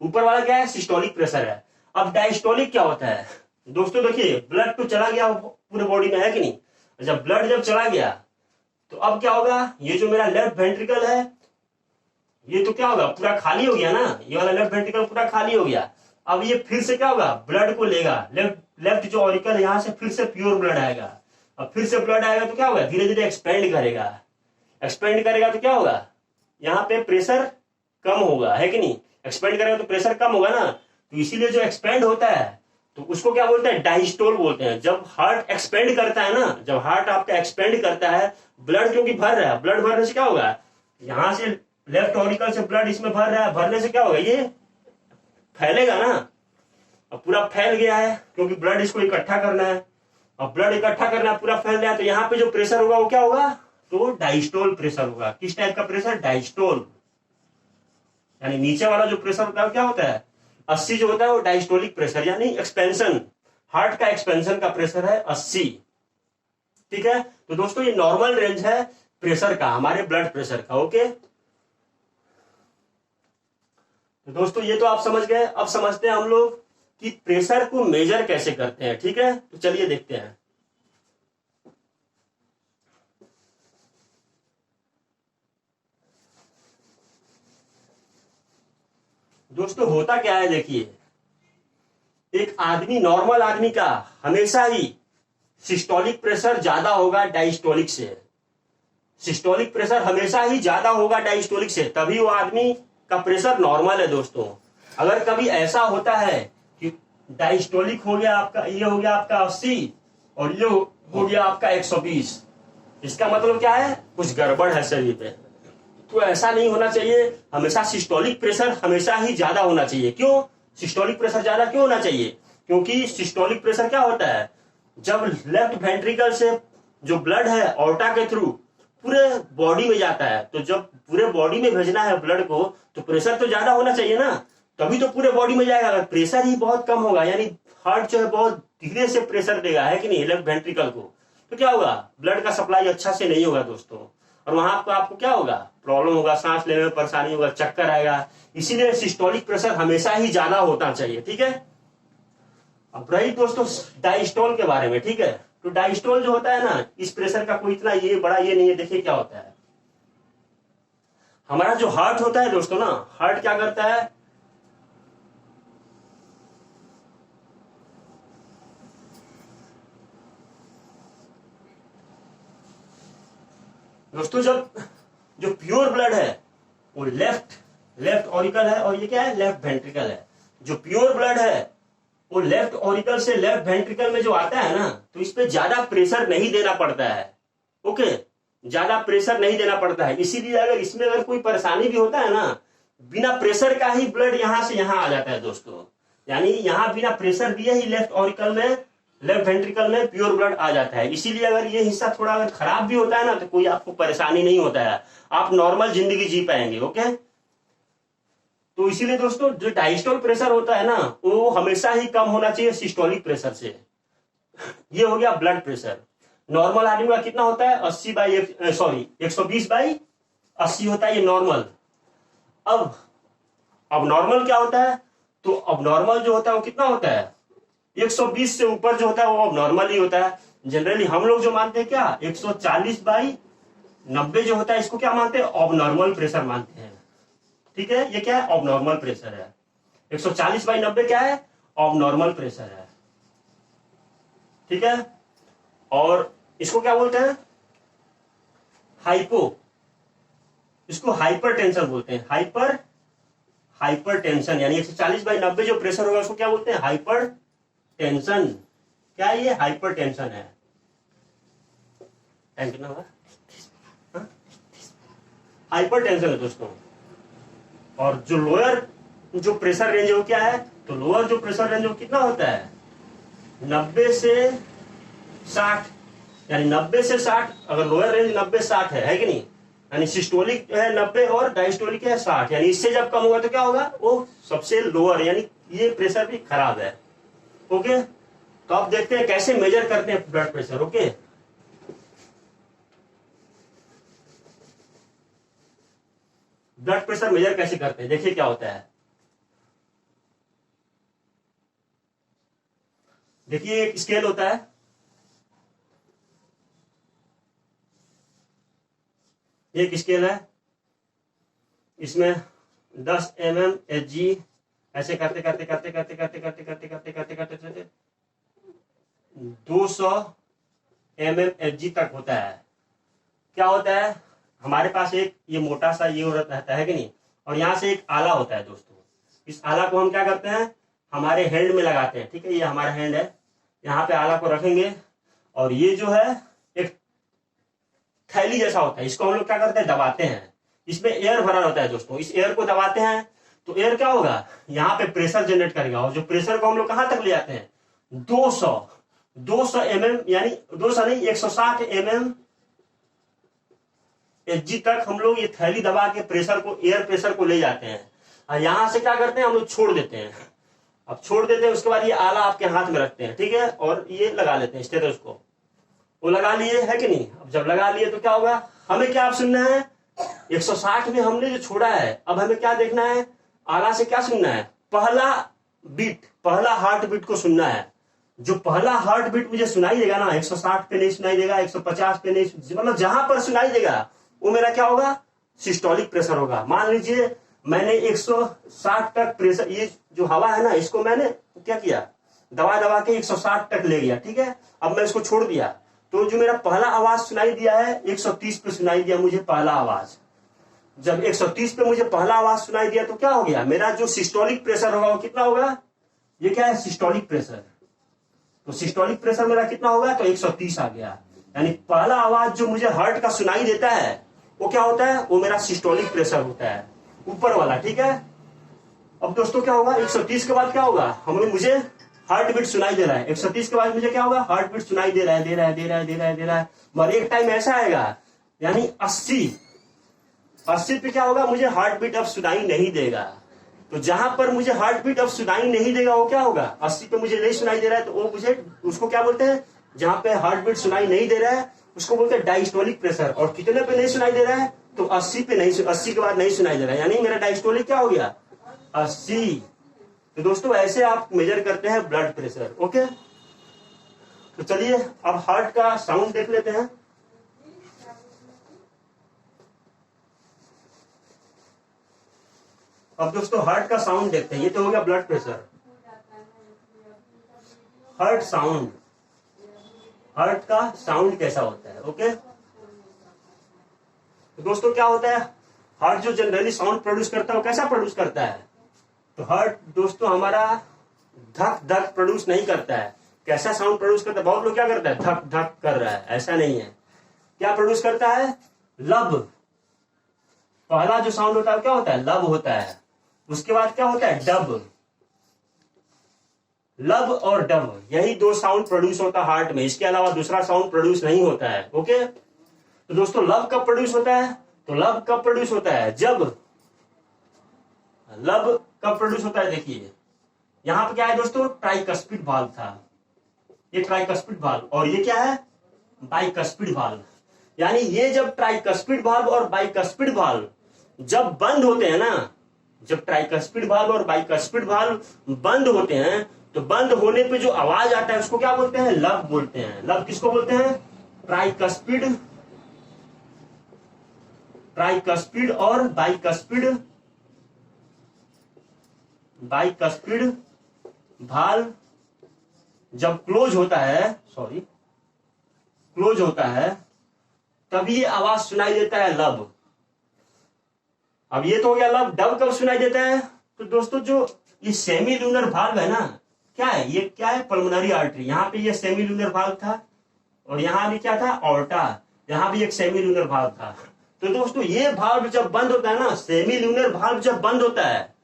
ऊपर वाला क्या है, सिस्टोलिक प्रेशर है। अब डायस्टोलिक क्या होता है दोस्तों, देखिए ब्लड तो चला गया पूरे बॉडी में, है कि नहीं। जब ब्लड जब चला गया तो अब क्या होगा, ये जो मेरा लेफ्ट वेंट्रिकल है ये तो क्या होगा, पूरा खाली हो गया ना, ये वाला लेफ्ट वेंट्रिकल पूरा खाली हो गया। अब ये फिर से क्या होगा, ब्लड को लेगा, लेफ्ट जो ऑरिकल है यहाँ से फिर से प्योर ब्लड आएगा। अब फिर से ब्लड आएगा तो क्या होगा, धीरे धीरे एक्सपेंड करेगा, एक्सपेंड करेगा तो क्या होगा, यहाँ पे प्रेशर कम होगा, है कि नहीं। एक्सपेंड करेगा तो प्रेशर कम होगा ना, तो इसीलिए जो एक्सपेंड होता है तो उसको क्या बोलते हैं, डायस्टोल बोलते हैं। जब हार्ट एक्सपेंड करता है ना, जब हार्ट आपका एक्सपेंड करता है, ब्लड क्योंकि भर रहा है, ब्लड भरने से क्या होगा, यहाँ से लेफ्ट ऑरिकल से ब्लड इसमें भर रहा है, भरने से क्या होगा, ये फैलेगा ना। अब पूरा फैल गया है क्योंकि ब्लड इसको इकट्ठा करना है, अब ब्लड इकट्ठा करना है, पूरा फैल रहा है, तो यहाँ पे जो प्रेशर होगा वो क्या होगा, तो डायस्टोल प्रेशर होगा। किस टाइप का प्रेशर, डायस्टोल, यानी नीचे वाला जो प्रेशर होता है क्या होता है 80 जो होता है वो डायस्टोलिक प्रेशर, यानी एक्सपेंशन, हार्ट का एक्सपेंशन का प्रेशर है 80, ठीक है। तो दोस्तों ये नॉर्मल रेंज है प्रेशर का, हमारे ब्लड प्रेशर का, ओके। तो दोस्तों ये तो आप समझ गए। अब समझते हैं हम लोग कि प्रेशर को मेजर कैसे करते हैं, ठीक है। तो चलिए देखते हैं। दोस्तों होता क्या है, देखिए एक आदमी, नॉर्मल आदमी का हमेशा ही सिस्टोलिक प्रेशर ज्यादा होगा डायस्टोलिक से। सिस्टोलिक प्रेशर हमेशा ही ज्यादा होगा डायस्टोलिक से, तभी वो आदमी का प्रेशर नॉर्मल है दोस्तों। अगर कभी ऐसा होता है कि डायस्टोलिक हो गया आपका, ये हो गया आपका 80 और ये हो गया आपका 120, इसका मतलब क्या है, कुछ गड़बड़ है शरीर में। तो ऐसा नहीं होना चाहिए, हमेशा सिस्टोलिक प्रेशर हमेशा ही ज्यादा होना चाहिए। क्यों सिस्टोलिक प्रेशर ज्यादा क्यों होना चाहिए, क्योंकि सिस्टोलिक प्रेशर क्या होता है, जब लेफ्ट वेंट्रिकल से जो ब्लड है ऑर्टा के थ्रू पूरे बॉडी में जाता है, तो जब पूरे बॉडी में भेजना है ब्लड को तो प्रेशर तो ज्यादा होना चाहिए ना, तभी तो पूरे बॉडी में जाएगा। अगर प्रेशर ही बहुत कम होगा, यानी हार्ट जो है बहुत धीरे से प्रेशर देगा, है कि नहीं, लेफ्ट वेंट्रिकल को, तो क्या होगा, ब्लड का सप्लाई अच्छा से नहीं होगा दोस्तों, और वहां आपको क्या होगा, प्रॉब्लम होगा, सांस लेने में परेशानी होगा, चक्कर आएगा। इसीलिए सिस्टोलिक प्रेशर हमेशा ही ज्यादा होना चाहिए, ठीक है। अब रही दोस्तों डायस्टोल के बारे में, ठीक है। तो डायस्टोल जो होता है ना, इस प्रेशर का कोई इतना ये बड़ा ये नहीं है। देखिए क्या होता है, हमारा जो हार्ट होता है दोस्तों ना, हार्ट क्या करता है, दोस्तों जब जो प्योर ब्लड है वो लेफ्ट ऑरिकल है, और ये क्या है, लेफ्ट वेंट्रिकल है। जो प्योर ब्लड है वो लेफ्ट ऑरिकल से लेफ्ट वेंट्रिकल में जो आता है ना, तो इस पे ज्यादा प्रेशर नहीं देना पड़ता है, ओके, ज्यादा प्रेशर नहीं देना पड़ता है। इसीलिए अगर इसमें अगर कोई परेशानी भी होता है ना, बिना प्रेशर का ही ब्लड यहां से यहां आ जाता है दोस्तों, यानी यहां बिना प्रेशर दिए ही लेफ्ट ऑरिकल में, लेफ्ट वेंट्रिकल में प्योर ब्लड आ जाता है। इसीलिए अगर ये हिस्सा थोड़ा अगर खराब भी होता है ना, तो कोई आपको परेशानी नहीं होता है, आप नॉर्मल जिंदगी जी पाएंगे, ओके। तो इसीलिए दोस्तों जो डायस्टोल प्रेशर होता है ना, वो हमेशा ही कम होना चाहिए सिस्टोलिक प्रेशर से। ये हो गया ब्लड प्रेशर। नॉर्मल आदमी का कितना होता है, 120/80 होता है, ये नॉर्मल। अब नॉर्मल क्या होता है, तो अब नॉर्मल जो होता है वो कितना होता है, 120 से ऊपर जो होता है वो अब नॉर्मल ही होता है। जनरली हम लोग जो मानते हैं क्या, 140/90 जो होता है, इसको क्या मानते हैं, अब नॉर्मल प्रेशर मानते हैं, ठीक है। ये क्या है, अब नॉर्मल प्रेशर है। 140/90 क्या है, अब नॉर्मल प्रेशर है, ठीक है। और इसको क्या बोलते हैं, इसको हाइपर टेंशन बोलते हैं, हाइपर टेंशन, यानी 140/90 जो प्रेशर होगा उसको क्या बोलते हैं, हाइपर टेंशन। क्या है ये, हाइपर टेंशन है। टाइम कितना हुआ, हाइपर टेंशन है दोस्तों। और जो लोअर जो प्रेशर रेंज है वो क्या है, तो लोअर जो प्रेशर रेंज वो कितना होता है, 90 से 60, यानी 90 से 60, अगर लोअर रेंज 90-60 है कि नहीं, यानी सिस्टोलिक है 90 और डायस्टोलिक है 60, यानी इससे जब कम होगा तो क्या होगा, वो सबसे लोअर, यानी ये प्रेशर भी खराब है, ओके। तो आप देखते हैं कैसे मेजर करते हैं blood pressure, okay. Blood pressure measure कैसे करते हैं, देखिए क्या होता है। देखिए एक स्केल होता है, एक स्केल है, इसमें 10 mm Hg ऐसे करते करते करते करते करते करते करते करते करते करते करते 200 mm Hg तक होता है। क्या होता है, हमारे पास एक ये मोटा सा ये रहता है कि नहीं, और यहां से एक आला होता है दोस्तों। इस आला को हम क्या करते हैं, हमारे हैंड में लगाते हैं, ठीक है। ये हमारा हैंड है, यहाँ पे आला को रखेंगे, और ये जो है एक थैली जैसा होता है, इसको हम लोग क्या करते हैं, दबाते हैं। इसमें एयर भरा होता है दोस्तों, इस एयर को दबाते हैं तो एयर क्या होगा, यहाँ पे प्रेशर जनरेट करेगा, और जो प्रेशर को हम लोग कहां तक ले जाते हैं, 200 mm, यानी 200 नहीं, 160 mm Hg तक हम लोग ये थैली दबा के प्रेशर को, एयर प्रेशर को ले जाते हैं। और यहां से क्या करते हैं, हम लोग छोड़ देते हैं। अब छोड़ देते हैं, उसके बाद ये आला आपके हाथ में रखते हैं, ठीक है, और ये लगा लेते हैं स्टेथोस्कोप, वो लगा लिए, है कि नहीं। अब जब लगा लिए तो क्या होगा, हमें क्या आप सुनना है, 160 में हमने जो छोड़ा है, अब हमें क्या देखना है, आला से क्या सुनना है, पहला हार्ट बीट को सुनना है। जो पहला हार्ट बीट मुझे सुनाई देगा ना, 160 पे नहीं सुनाई देगा, 150 पे नहीं, मतलब जहां पर सुनाई देगा वो मेरा क्या होगा, सिस्टोलिक प्रेशर होगा। मान लीजिए मैंने 160 तक प्रेशर, ये जो हवा है ना, इसको मैंने क्या किया, दबा के 160 तक ले गया, ठीक है। अब मैं इसको छोड़ दिया, तो जो मेरा पहला आवाज सुनाई दिया है 130 पे सुनाई दिया मुझे पहला आवाज। जब 130 पे मुझे पहला आवाज सुनाई दिया तो क्या हो गया, मेरा जो सिस्टोलिक प्रेशर होगा वो कितना होगा, ये क्या है, सिस्टोलिक प्रेशर। तो सिस्टोलिक प्रेशर मेरा कितना होगा, तो 130 आ गया। यानी पहला आवाज जो मुझे हार्ट का सुनाई देता है वो क्या होता है, वो मेरा सिस्टोलिक प्रेशर होता है, ऊपर वाला, ठीक है। अब दोस्तों क्या होगा, 130 के बाद क्या होगा, मुझे हार्ट बीट सुनाई दे रहा है, 130 के बाद मुझे क्या होगा, हार्ट बीट सुनाई दे रहा है, मगर एक टाइम ऐसा आएगा, यानी 80 पे क्या होगा, मुझे हार्ट बीट अब सुनाई नहीं देगा। तो जहां पर मुझे हार्ट बीट अब सुनाई नहीं देगा वो क्या होगा, 80 पे मुझे नहीं सुनाई दे रहा है तो वो मुझे उसको क्या बोलते हैं, जहां पे हार्ट बीट सुनाई नहीं दे रहा है उसको बोलते हैं डायस्टोलिक प्रेशर। और कितने पे नहीं सुनाई दे रहा है, तो 80 पे नहीं, 80 के बाद नहीं सुनाई दे रहा है, यानी मेरा डायस्टोलिक क्या हो गया, 80। तो दोस्तों ऐसे आप मेजर करते हैं ब्लड प्रेशर। ओके, तो चलिए अब हार्ट का साउंड देख लेते हैं। अब दोस्तों हार्ट का साउंड देखते हैं, ये तो हो गया blood pressure. Heart sound, heart का साउंड कैसा होता है। ओके, तो दोस्तों क्या होता है, हार्ट जो जनरली साउंड प्रोड्यूस करता है वो कैसा प्रोड्यूस करता है, तो हार्ट दोस्तों हमारा धक धक प्रोड्यूस नहीं करता है। कैसा साउंड प्रोड्यूस करता है, बहुत लोग क्या करता है, धक धक कर रहा है, ऐसा नहीं है। क्या प्रोड्यूस करता है, लब। पहला जो साउंड होता है क्या होता है, लब होता है। उसके बाद क्या होता है, डब। लब और डब, यही दो साउंड प्रोड्यूस होता है हार्ट में, इसके अलावा दूसरा साउंड प्रोड्यूस नहीं होता है। ओके, तो दोस्तों लब कब प्रोड्यूस होता है, तो लब कब प्रोड्यूस होता है, जब, लब कब प्रोड्यूस होता है, देखिए यहां पे क्या है दोस्तों, ट्राइकस्पिड वाल्व था, ये ट्राइकस्पिड वाल्व, और ये क्या है, बाइकस्पिड वाल्व। यानी ये जब ट्राइकस्पिड वाल्व और बाइकस्पिड वाल्व जब बंद होते हैं ना, जब ट्राइकस्पिड वाल्व और बाइकस्पिड वाल्व बंद होते हैं तो बंद होने पे जो आवाज आता है उसको क्या बोलते हैं, लब बोलते हैं। लब किसको बोलते हैं, ट्राइकस्पिड, ट्राइकस्पिड और बाइकस्पिड, बाइकस्पिड वाल्व जब क्लोज होता है, सॉरी क्लोज होता है, तभी ये आवाज सुनाई देता है, लब। अब ये तो हो गया लब। डब कब सुनाई देता है, तो दोस्तों जो ये सेमी लूनर वाल्व है ना, क्या है, ये क्या है, पल्मोनरी आर्टरी। यहाँ पे ये सेमी लूनर वाल्व था और यहाँ भी क्या था, ऑर्टा, यहाँ भी एक सेमी लूनर वाल्व था। तो दोस्तों ये वाल्व जब बंद होता है ना, सेमी लूनर वाल्व जब बंद होता है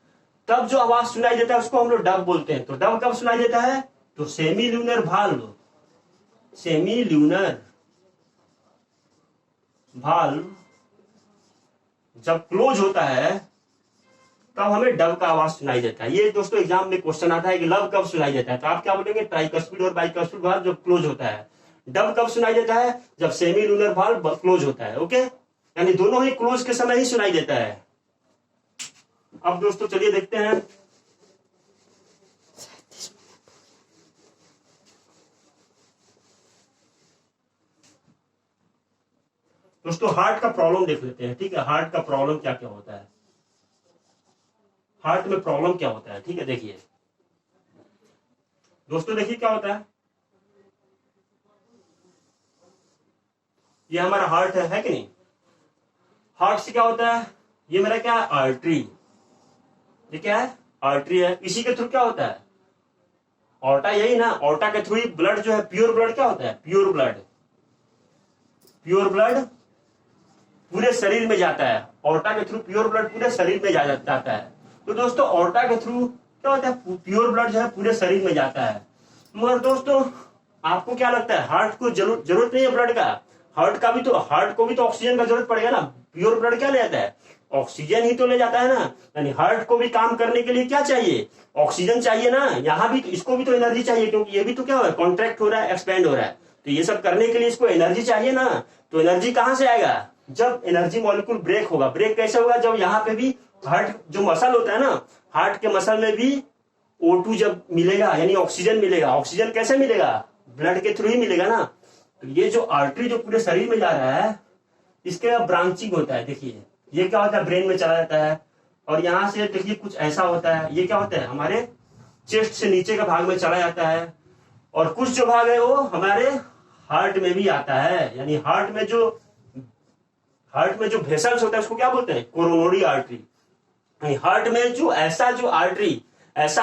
तब जो आवाज सुनाई देता है उसको हम लोग डब बोलते हैं। तो डब कब सुनाई देता है, तो semi lunar valve, semi lunar valve जब क्लोज होता है तब हमें डब का आवाज सुनाई देता है। ये दोस्तों एग्जाम में क्वेश्चन आता है कि लब कब सुनाई देता है, तो आप क्या बोलेंगे, ट्राइकस्पिड और बाइकस्पिड वाल्व जब क्लोज होता है। डब कब सुनाई देता है, जब सेमी लूनर वाल्व क्लोज होता है। ओके, यानी दोनों ही क्लोज के समय ही सुनाई देता है। अब दोस्तों चलिए देखते हैं, दोस्तों हार्ट का प्रॉब्लम देख लेते हैं। ठीक है, हार्ट का प्रॉब्लम क्या क्या होता है, हार्ट में प्रॉब्लम क्या होता है। ठीक है, देखिए दोस्तों, देखिए क्या होता है, ये हमारा हार्ट है कि नहीं। हार्ट से क्या होता है, ये मेरा क्या है, आर्टरी, ये क्या है, आर्टरी है। इसी के थ्रू क्या होता है, ऑर्टा, यही ना, ऑर्टा के थ्रू ही ब्लड जो है, प्योर ब्लड क्या होता है, प्योर ब्लड, प्योर ब्लड पूरे शरीर में जाता है। ऑर्टा के थ्रू प्योर ब्लड पूरे शरीर में जाता है। तो दोस्तों ऑर्टा के थ्रू क्या होता है, प्योर ब्लड जो है पूरे शरीर में जाता है। मगर दोस्तों आपको क्या लगता है, हार्ट को जरूरत नहीं है ब्लड का, हार्ट को भी तो ऑक्सीजन का जरूरत पड़ेगा ना। प्योर ब्लड क्या ले जाता है, ऑक्सीजन ही तो ले जाता है ना। यानी हार्ट को भी काम करने के लिए क्या चाहिए, ऑक्सीजन चाहिए ना। यहाँ भी इसको भी तो एनर्जी चाहिए, क्योंकि ये भी तो क्या हो रहा है, कॉन्ट्रैक्ट हो रहा है, एक्सपेंड हो रहा है। तो ये सब करने के लिए इसको एनर्जी चाहिए ना। तो एनर्जी कहां से आएगा, जब एनर्जी मॉलिक्यूल ब्रेक होगा। ब्रेक कैसे होगा, जब यहाँ पे भी हार्ट जो मसल होता है ना, हार्ट के मसल में भी O2 जब मिलेगा, यानी ऑक्सीजन मिलेगा। ऑक्सीजन कैसे मिलेगा, ब्लड के थ्रू ही मिलेगा ना। तो ये जो आर्टरी जो पूरे शरीर में जा रहा है, इसके ब्रांचिंग होता है। देखिए ये क्या होता है, ब्रेन में चला जाता है, और यहाँ से देखिए कुछ ऐसा होता है, ये क्या होता है, हमारे चेस्ट से नीचे का भाग में चला जाता है। और कुछ जो भाग है वो हमारे हार्ट में भी आता है। यानी हार्ट में जो वेसल्स होता है उसको क्या बोलते हैं, कोरोनरी आर्टरी। हार्ट में जो ऐसा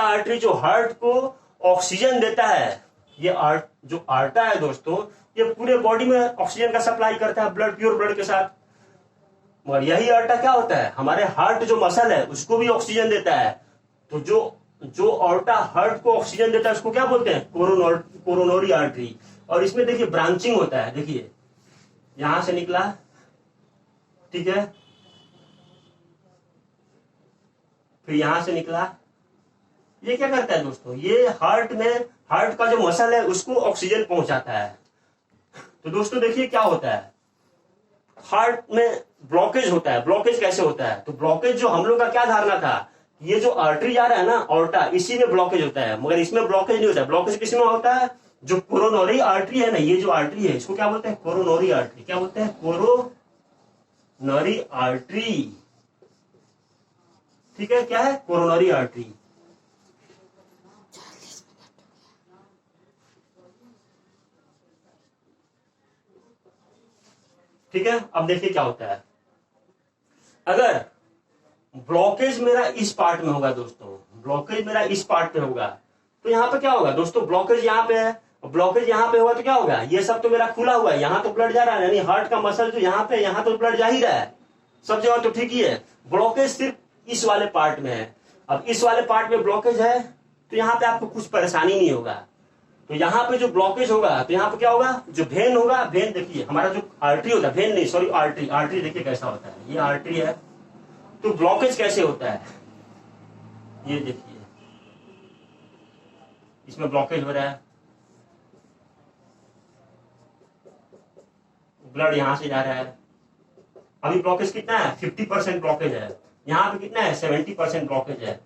आर्टरी जो हार्ट को ऑक्सीजन देता है, ये जो आर्टा है दोस्तों, ये पूरे बॉडी में ऑक्सीजन का सप्लाई करता है ब्लड, प्योर ब्लड के साथ। और यही आर्टा क्या होता है, हमारे हार्ट जो मसल है उसको भी ऑक्सीजन देता है। तो जो आर्टा हार्ट को ऑक्सीजन देता है उसको क्या बोलते हैं, कोरोनरी आर्टरी। और इसमें देखिए ब्रांचिंग होता है, देखिए यहां से निकला, ठीक है, फिर यहां से निकला। ये क्या करता है दोस्तों, ये हार्ट में, हार्ट का जो मसल है उसको ऑक्सीजन पहुंचाता है। तो दोस्तों देखिए क्या होता है, हार्ट में ब्लॉकेज होता है। ब्लॉकेज कैसे होता है, तो ब्लॉकेज जो हम लोग का क्या धारणा था, ये जो आर्टरी जा रहा है ना ऑर्टा, इसी में ब्लॉकेज होता है, मगर इसमें ब्लॉकेज नहीं होता है। ब्लॉकेज किस में होता है, जो कोरोनरी आर्टरी है ना, ये जो आर्टरी है इसको क्या बोलते हैं, कोरोनरी आर्टरी। क्या बोलते हैं, कोरोनरी आर्टरी। ठीक है, क्या है, कोरोनरी आर्टरी। ठीक है, अब देखिए क्या होता है, अगर ब्लॉकेज मेरा इस पार्ट में होगा दोस्तों, ब्लॉकेज मेरा इस पार्ट पे होगा, तो यहां पे क्या होगा दोस्तों, ब्लॉकेज यहां पे है, ब्लॉकेज यहां पे होगा तो क्या होगा, ये सब तो मेरा खुला हुआ है, यहां तो ब्लड जा रहा है, यानी हार्ट का मसल जो यहां पे, यहां तो ब्लड जा ही रहा है, सब जगह तो ठीक ही है। ब्लॉकेज सिर्फ इस वाले पार्ट में है। अब इस वाले पार्ट में ब्लॉकेज है तो यहाँ पे आपको कुछ परेशानी नहीं होगा। तो यहाँ पे जो ब्लॉकेज होगा तो यहाँ पे क्या होगा, जो भेन होगा, भेन देखिए हमारा जो आर्टरी होता है, भेन नहीं सॉरी आर्टरी, आर्टरी देखिए कैसा होता है, ये आर्टरी है। तो ब्लॉकेज कैसे होता है, ये देखिए इसमें ब्लॉकेज हो रहा है, ब्लड यहां से जा रहा है। अभी ब्लॉकेज कितना है, 50% ब्लॉकेज है, यहाँ पे कितना है, 70% ब्लॉकेज है।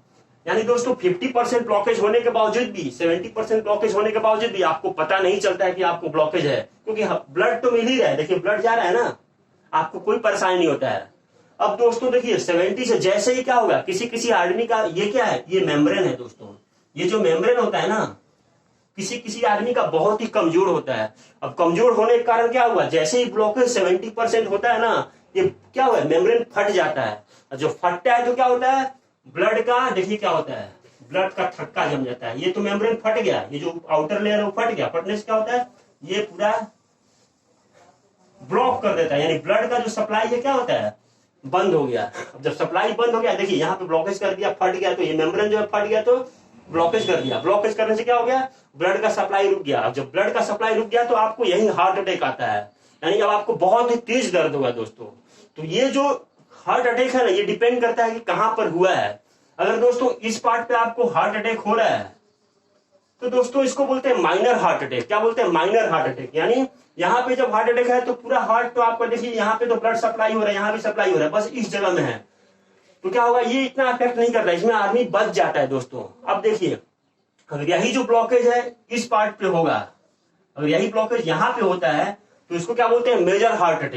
यानी दोस्तों 50% ब्लॉकेज होने के बावजूद भी, 70% ब्लॉकेज होने के बावजूद भी आपको पता नहीं चलता है कि आपको ब्लॉकेज है, क्योंकि ब्लड तो मिल ही रहा है, देखिए ब्लड जा रहा है ना, आपको कोई परेशानी नहीं होता है। अब दोस्तों देखिए 70 से जैसे ही क्या होगा, किसी किसी आदमी का, ये क्या है, ये मेम्ब्रेन है दोस्तों, ये जो मेम्ब्रेन होता है ना, किसी किसी आदमी का बहुत ही कमजोर होता है। अब कमजोर होने के कारण क्या हुआ, जैसे ही ब्लॉकेज 70% होता है ना, ये क्या हुआ, मेम्ब्रेन फट जाता है। जो फटता है तो क्या होता है, ब्लड का देखिए क्या होता है, ब्लड का थक्का जम जाता है। ये तो मेम्ब्रेन फट गया, ये जो आउटर लेयर है वो फट गया, फटने से क्या होता है, ये पूरा ब्लॉक कर देता है, यानी ब्लड का जो सप्लाई है क्या होता है, बंद हो गया। अब जब सप्लाई बंद हो गया, देखिए यहाँ पे ब्लॉकेज कर दिया, फट गया, तो ये मेम्ब्रेन जो है फट गया तो ब्लॉकेज कर दिया, ब्लॉकेज करने से क्या हो गया, ब्लड का सप्लाई रुक गया। अब जब ब्लड का सप्लाई रुक गया तो आपको यही हार्ट अटैक आता है, यानी अब आपको बहुत ही तेज दर्द होगा दोस्तों। तो ये जो हार्ट अटैक है ना, ये डिपेंड करता है कि कहां पर हुआ है। अगर दोस्तों इस पार्ट पे आपको हार्ट अटैक हो रहा है तो दोस्तों इसको बोलते हैं माइनर हार्ट अटैक। क्या बोलते हैं, माइनर हार्ट अटैक। यानी यहाँ पे जब हार्ट अटैक है तो पूरा हार्ट तो आपका देखिए यहाँ पे तो ब्लड सप्लाई हो रहा है, यहाँ भी सप्लाई हो रहा है, बस इस जगह में है, तो क्या होगा, ये इतना अफेक्ट नहीं करता, इसमें आदमी बच जाता है दोस्तों। अब देखिए अगर यही जो ब्लॉकेज है इस पार्ट पे होगा, अगर यही ब्लॉकेज यहाँ पे होता है तो इसको क्या बोलते हैं, मेजर हार्ट अटैक।